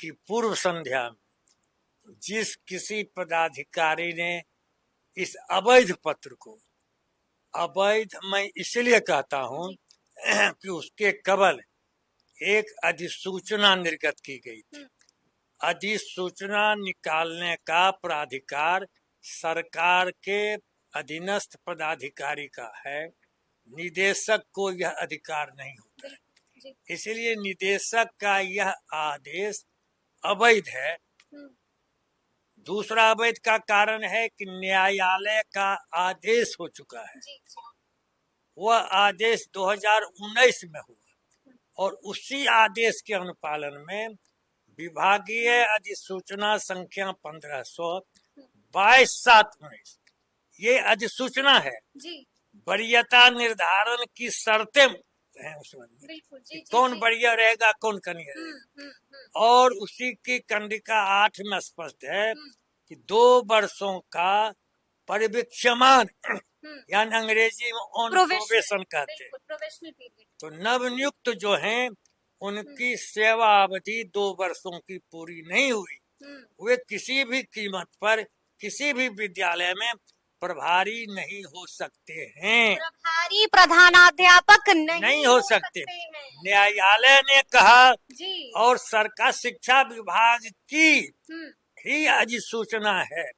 की पूर्व संध्या में जिस किसी पदाधिकारी ने इस अवैध पत्र को, अवैध मैं इसलिए कहता हूं कि उसके केवल एक अधिसूचना निर्गत की गई थी। अधिसूचना निकालने का प्राधिकार सरकार के अधीनस्थ पदाधिकारी का है, निदेशक को यह अधिकार नहीं होता है। इसलिए निदेशक का यह आदेश अवैध है। दूसरा अवैध का कारण है कि न्यायालय का आदेश हो चुका है। वह आदेश 2019 में हुआ और उसी आदेश के अनुपालन में विभागीय अधिसूचना संख्या 1500/22/19 ये अधिसूचना है। वरीयता निर्धारण की शर्तें हैं उसमें, कौन वरीय रहेगा कौन कनीय रहेगा। और उसी की कंडिका 8 में स्पष्ट है कि 2 वर्षों का परिवीक्षमान यानी अंग्रेजी में ऑन प्रोबेशन कहते हैं। तो नवनियुक्त जो हैं उनकी सेवा अवधि 2 वर्षों की पूरी नहीं हुई, वे किसी भी कीमत पर किसी भी विद्यालय में प्रभारी नहीं हो सकते हैं। प्रभारी प्रधानाध्यापक नहीं हो सकते। न्यायालय ने कहा और सरकार शिक्षा विभाग की ही अधिसूचना है,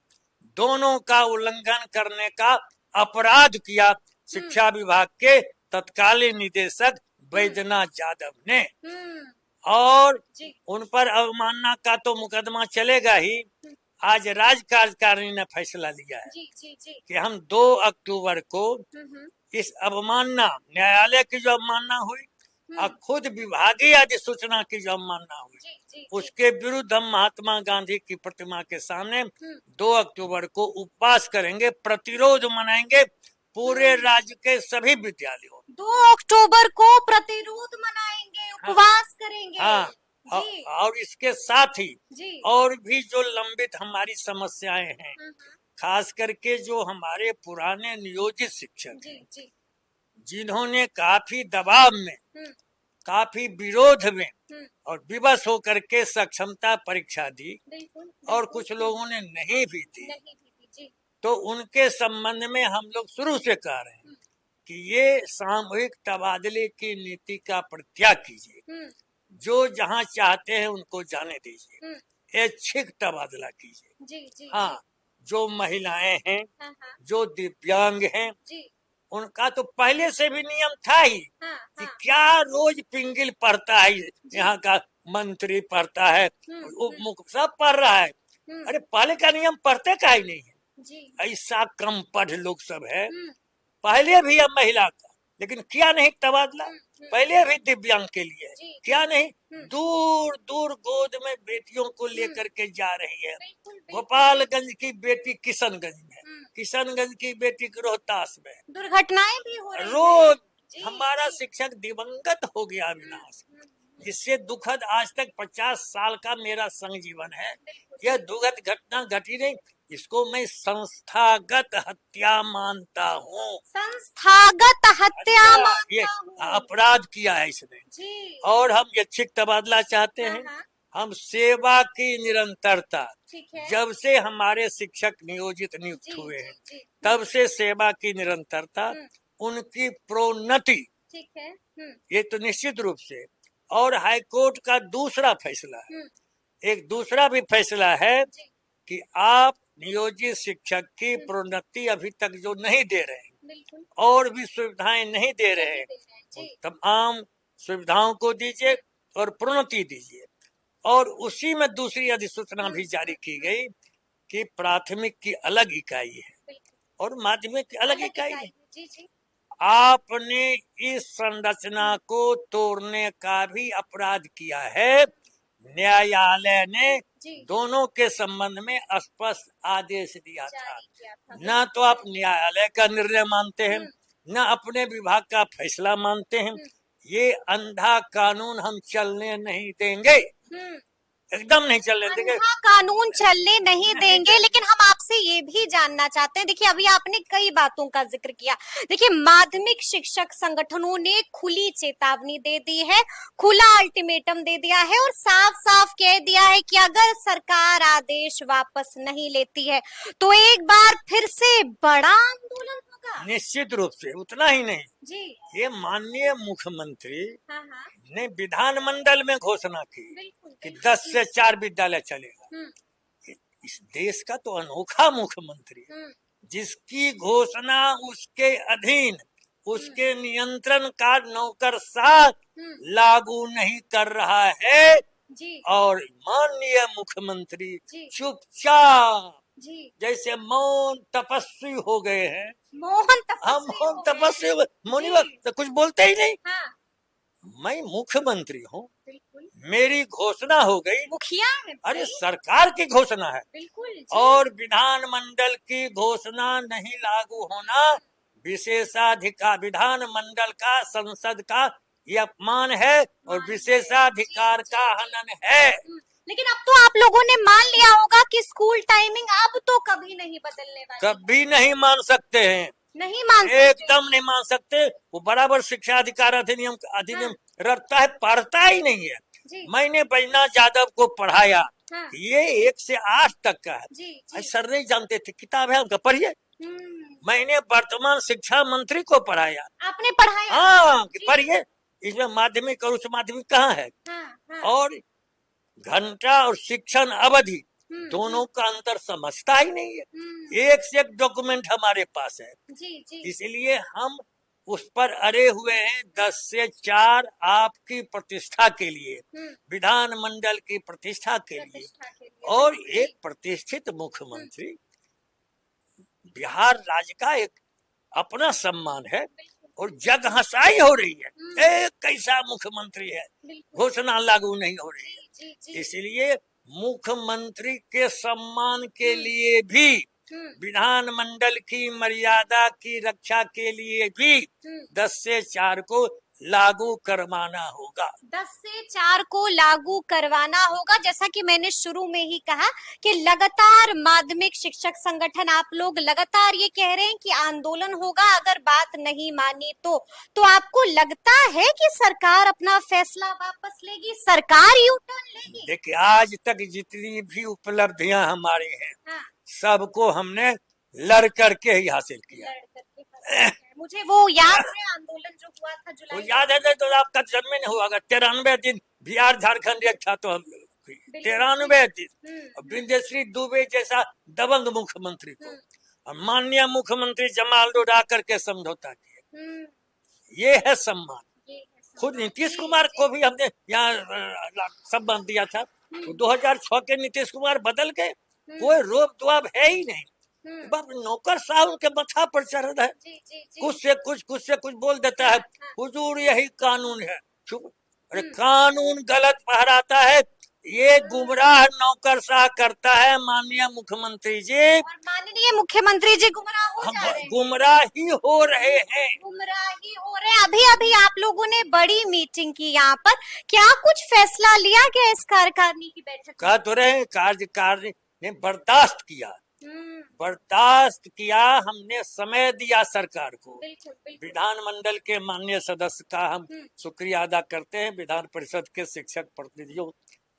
दोनों का उल्लंघन करने का अपराध किया शिक्षा विभाग के तत्कालीन निदेशक बैद्यनाथ यादव ने। और उन पर अवमानना का तो मुकदमा चलेगा ही। आज राज्य कार्यकारिणी ने फैसला लिया है कि हम 2 अक्टूबर को इस अवमानना, न्यायालय की जो अवमानना हुई और खुद विभागीय अधिसूचना की जो अवमानना हुई, उसके विरुद्ध हम महात्मा गांधी की प्रतिमा के सामने 2 अक्टूबर को उपवास करेंगे, प्रतिरोध मनाएंगे पूरे राज्य के सभी विद्यालयों। 2 अक्टूबर को प्रतिरोध मनाएंगे, उपवास करेंगे। हाँ, और इसके साथ ही और भी जो लंबित हमारी समस्याएं हैं, खास करके जो हमारे पुराने नियोजित शिक्षक हैं, जिन्होंने काफी दबाव में, काफी विरोध में और विवश होकर के सक्षमता परीक्षा दी और कुछ लोगों ने नहीं भी दी, तो उनके संबंध में हम लोग शुरू से कह रहे हैं कि ये सामूहिक तबादले की नीति का परित्याग कीजिए। जो जहाँ चाहते हैं उनको जाने दीजिए, ऐच्छिक तबादला कीजिए। हाँ, जो महिलाएं हैं, जो दिव्यांग हैं, उनका तो पहले से भी नियम था ही कि क्या रोज पिंगिल पढ़ता है, यहाँ का मंत्री पढ़ता है, उप मुख्य सब पढ़ रहा है। अरे पहले का नियम पढ़ते का ही नहीं है। ऐसा कम पढ़ लोग सब है। पहले भी अब महिला का, लेकिन क्या नहीं तबादला, पहले भी दिव्यांग के लिए क्या नहीं, दूर दूर गोद में बेटियों को लेकर के जा रही है। गोपालगंज की बेटी किशनगंज में, किशनगंज की बेटी रोहतास में, दुर्घटनाएं भी हो रही रोज। हमारा शिक्षक दिवंगत हो गया अविनाश, जिससे दुखद आज तक 50 साल का मेरा संग जीवन है। यह दुखद घटना घटी नहीं, इसको मैं संस्थागत हत्या मानता हूँ। संस्थागत हत्या ये अपराध किया है इसने। और हम ऐच्छिक तबादला चाहते हैं। हम सेवा की निरंतरता, जब से हमारे शिक्षक नियोजित नियुक्त हुए हैं तब से सेवा की निरंतरता, उनकी प्रोन्नति, ये तो निश्चित रूप से। और हाईकोर्ट का दूसरा फैसला है, एक दूसरा भी फैसला है कि आप नियोजित शिक्षक की प्रोन्नति अभी तक जो नहीं दे रहे हैं और भी सुविधाएं नहीं दे रहे हैं, तमाम सुविधाओं को दीजिए और प्रोन्नति दीजिए। और उसी में दूसरी अधिसूचना भी जारी की गई कि प्राथमिक की अलग इकाई है और माध्यमिक की अलग इकाई है। आपने इस संरचना को तोड़ने का भी अपराध किया है। न्यायालय ने दोनों के संबंध में स्पष्ट आदेश दिया था। न तो आप न्यायालय का निर्णय मानते हैं, न अपने विभाग का फैसला मानते हैं। ये अंधा कानून हम चलने नहीं देंगे, एकदम नहीं चलने देंगे। कानून चलने नहीं देंगे। लेकिन हम आपसे आपसे ये भी जानना चाहते हैं, देखिए अभी आपने कई बातों का जिक्र किया, देखिए माध्यमिक शिक्षक संगठनों ने खुली चेतावनी दे दी है, खुला अल्टीमेटम दे दिया है और साफ साफ कह दिया है कि अगर सरकार आदेश वापस नहीं लेती है तो एक बार फिर से बड़ा आंदोलन होगा। निश्चित रूप से, उतना ही नहीं जी, ये माननीय मुख्यमंत्री हाँ हाँ, ने विधानमंडल में घोषणा की बिल्कुल कि बिल्कुल। 10 से 4 विद्यालय चलेगा। इस देश का तो अनोखा मुख्यमंत्री जिसकी घोषणा उसके अधीन, उसके नियंत्रण का नौकरशाह लागू नहीं कर रहा है जी, और माननीय मुख्यमंत्री जी, चुपचाप जी, जैसे मौन तपस्वी हो गए हैं। मोहन हम तपस्वी हो गए तपस्वी हैं। मुनिवर जी, तो कुछ बोलते ही नहीं। हाँ, मैं मुख्यमंत्री हूँ, बिल्कुल, मेरी घोषणा हो गई। मुखिया है अरे भाई, सरकार की घोषणा है बिल्कुल जी, और विधानमंडल की घोषणा नहीं लागू होना विशेषाधिकार, विधानमंडल का, संसद का ये अपमान है और विशेषाधिकार का हनन है। लेकिन अब तो आप लोगों ने मान लिया होगा कि स्कूल टाइमिंग अब तो कभी नहीं बदलने वाली, कभी नहीं मान सकते हैं, नहीं मान सकते, एकदम नहीं मान सकते। वो बराबर शिक्षा अधिकार अधिनियम रखता है, पढ़ता ही नहीं है। जी, मैंने बैजनाथ यादव को पढ़ाया, हाँ, ये 1 से 8 तक का है। जी, जी, सर नहीं जानते थे, किताब है उनका, पढ़िए। मैंने वर्तमान शिक्षा मंत्री को पढ़ाया, आपने पढ़ाया, हाँ जी, पढ़िए। इसमें माध्यमिक और उच्च माध्यमिक कहाँ है, हाँ, हाँ, और घंटा और शिक्षण अवधि दोनों का अंतर समझता ही नहीं है। एक से एक डॉक्यूमेंट हमारे पास है, जी, जी, इसलिए हम उस पर अड़े हुए हैं। 10 से 4 आपकी प्रतिष्ठा के लिए, विधानमंडल की प्रतिष्ठा के लिए, और एक प्रतिष्ठित मुख्यमंत्री, बिहार राज्य का एक अपना सम्मान है और जग हंसाई हो रही है। एक कैसा मुख्यमंत्री है, घोषणा लागू नहीं हो रही है। इसलिए मुख्यमंत्री के सम्मान के लिए भी, विधानमंडल की मर्यादा की रक्षा के लिए भी 10 से 4 को लागू करवाना होगा। 10 से 4 को लागू करवाना होगा। जैसा कि मैंने शुरू में ही कहा कि लगातार माध्यमिक शिक्षक संगठन, आप लोग लगातार ये कह रहे हैं कि आंदोलन होगा अगर बात नहीं मानी तो आपको लगता है कि सरकार अपना फैसला वापस लेगी, सरकार यू टर्न लेगी? देखिए, आज तक जितनी भी उपलब्धियां हमारी हैं, हाँ, सबको हमने लड़ करके ही हासिल किया। मुझे वो याद है आंदोलन जो हुआ था जुलाई, वो याद है तो आपका जन्म नहीं हुआ। 93 दिन बिहार झारखंड एक था, तो हम 93 दिन विंध्यश्री दुबे जैसा दबंग मुख्यमंत्री को और माननीय मुख्यमंत्री जमाल लोड आकर के समझौता किया। ये है सम्मान। खुद नीतीश कुमार को भी हमने यहाँ सम्मान दिया था। 2006 के नीतीश कुमार बदल गए, कोई रोब दुआब है ही नहीं। नौकर साहब उनके मथा पर चढ़ रहा है, कुछ से कुछ बोल देता है, हुजूर यही कानून है। अरे कानून गलत पहराता है, ये गुमराह नौकरशाह करता है माननीय मुख्यमंत्री जी। और माननीय मुख्यमंत्री जी गुमराह हो जा रहे हैं, गुमराही हो रहे हैं, गुमराही हो रहे हैं। अभी अभी आप लोगों ने बड़ी मीटिंग की यहाँ पर, क्या कुछ फैसला लिया गया इस कार्यकारिणी की बैठक? कह तो रहे कार्यकारिणी ने बर्दाश्त किया, बर्दाश्त किया। हमने समय दिया सरकार को। विधानमंडल के माननीय सदस्य का हम शुक्रिया अदा करते हैं, विधान परिषद के शिक्षक प्रतिनिधियों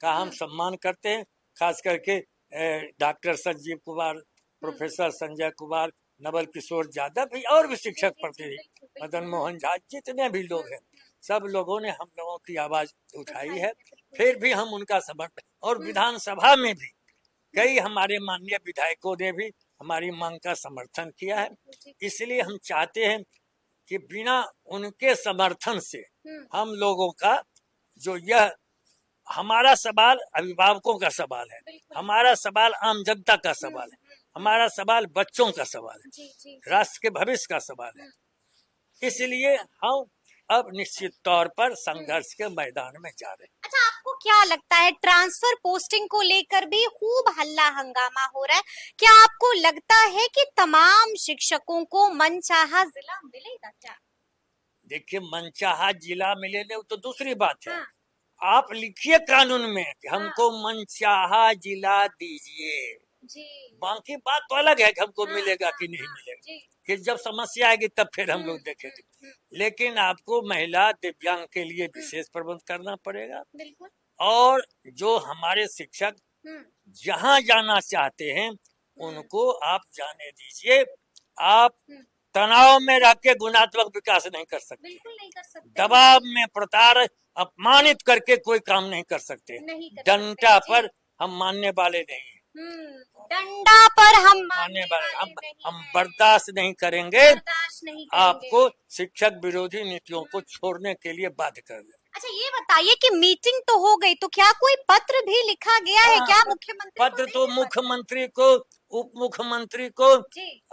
का हम सम्मान करते हैं, खास करके डॉक्टर संजीव कुमार, प्रोफेसर संजय कुमार, नवल किशोर यादव भी, और भी शिक्षक प्रतिनिधि, मदन मोहन झा, जितने भी लोग हैं, सब लोगों ने हम लोगों की आवाज उठाई है। फिर भी हम उनका समर्थन, और विधानसभा में भी कई हमारे माननीय विधायकों ने भी हमारी मांग का समर्थन किया है। इसलिए हम चाहते हैं कि बिना उनके समर्थन से हम लोगों का जो यह हमारा सवाल अभिभावकों का सवाल है, हमारा सवाल आम जनता का सवाल है, हमारा सवाल बच्चों का सवाल है, राष्ट्र के भविष्य का सवाल है। इसलिए हम अब निश्चित तौर पर संघर्ष के मैदान में जा रहे हैं। अच्छा, आपको क्या लगता है ट्रांसफर पोस्टिंग को लेकर भी खूब हल्ला हंगामा हो रहा है, क्या आपको लगता है कि तमाम शिक्षकों को मनचाहा जिला मिलेगा क्या? देखिए, मनचाहा जिला मिले नहीं, तो दूसरी बात है। आप लिखिए कानून में कि हमको मनचाहा जिला दीजिए, जी। बाकी बात तो अलग है कि हमको मिलेगा कि नहीं मिलेगा, कि जब समस्या आएगी तब फिर हम लोग देखेंगे। लेकिन आपको महिला दिव्यांग के लिए विशेष प्रबंध करना पड़ेगा। बिल्कुल। और जो हमारे शिक्षक जहाँ जाना चाहते हैं उनको आप जाने दीजिए। आप तनाव में रह के गुणात्मक विकास नहीं कर सकते, बिल्कुल नहीं कर सकते। दबाव में प्रताड़ित अपमानित करके कोई काम नहीं कर सकते। डंडा पर हम मानने वाले नहीं हैं। डंडा पर हम मानने वाले हम बर्दाश्त नहीं करेंगे। आपको शिक्षक विरोधी नीतियों को छोड़ने के लिए बाध्य कर दें। अच्छा, ये बताइए कि मीटिंग तो हो गई, तो क्या कोई पत्र भी लिखा गया है क्या मुख्यमंत्री? पत्र तो मुख्यमंत्री को, उप मुख्यमंत्री को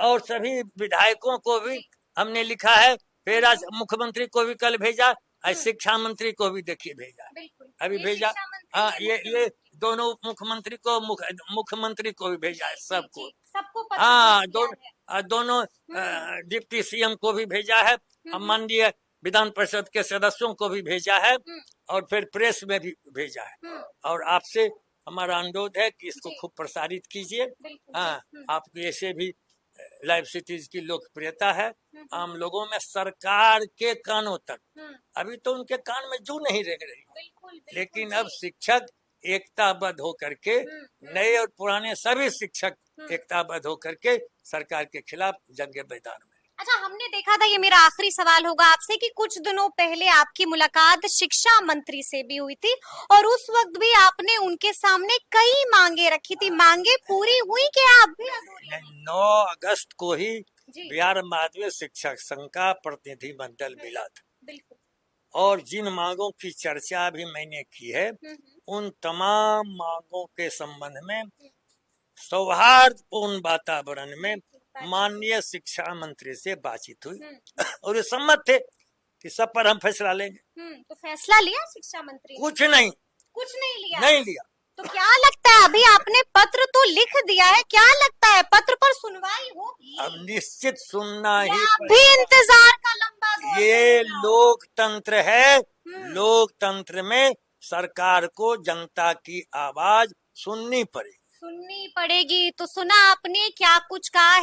और सभी विधायकों को भी हमने लिखा है। फिर आज मुख्यमंत्री को भी कल भेजा, आज शिक्षा मंत्री को भी देखिए भेजा, अभी भेजा। हाँ, ये दोनों मुख्यमंत्री को, मुख्यमंत्री को भी भेजा है, सबको। हाँ, दोनों डिप्टी सीएम को भी भेजा है, माननीय विधान परिषद के सदस्यों को भी भेजा है, और फिर प्रेस में भी भेजा है। और आपसे हमारा अनुरोध है कि इसको खूब प्रसारित कीजिए। हाँ, आपकी ऐसे भी लाइव सिटीज की लोकप्रियता है आम लोगों में। सरकार के कानों तक अभी तो उनके कान में जू नहीं रह रही, लेकिन अब शिक्षक एकताबद्ध होकर के, नए और पुराने सभी शिक्षक एकताबद्ध होकर के सरकार के खिलाफ जंगे मैदान में। अच्छा, हमने देखा था, ये मेरा आखिरी सवाल होगा आपसे, कि कुछ दिनों पहले आपकी मुलाकात शिक्षा मंत्री से भी हुई थी और उस वक्त भी आपने उनके सामने कई मांगे रखी थी। मांगे पूरी हुई कि आप भी अधूरी? 9 अगस्त को ही बिहार माध्यमिक शिक्षक संघ का प्रतिनिधि मंडल मिला था। बिल्कुल। और जिन मांगों की चर्चा भी मैंने की है, उन तमाम मांगों के संबंध में सौहार्दपूर्ण वातावरण में माननीय शिक्षा मंत्री से बातचीत हुई और ये सम्मत थे कि सब पर हम फैसला लेंगे। तो फैसला लिया शिक्षा मंत्री? कुछ नहीं लिया। नहीं लिया। तो क्या लगता है, अभी आपने पत्र तो लिख दिया है, क्या लगता है पत्र पर सुनवाई होगी? अब निश्चित सुनना ही भी इंतजार का लंबा दौर। ये लोकतंत्र है। लोकतंत्र में सरकार को जनता की आवाज सुननी पड़ेगी। तो सुना आपने क्या कुछ कहा है।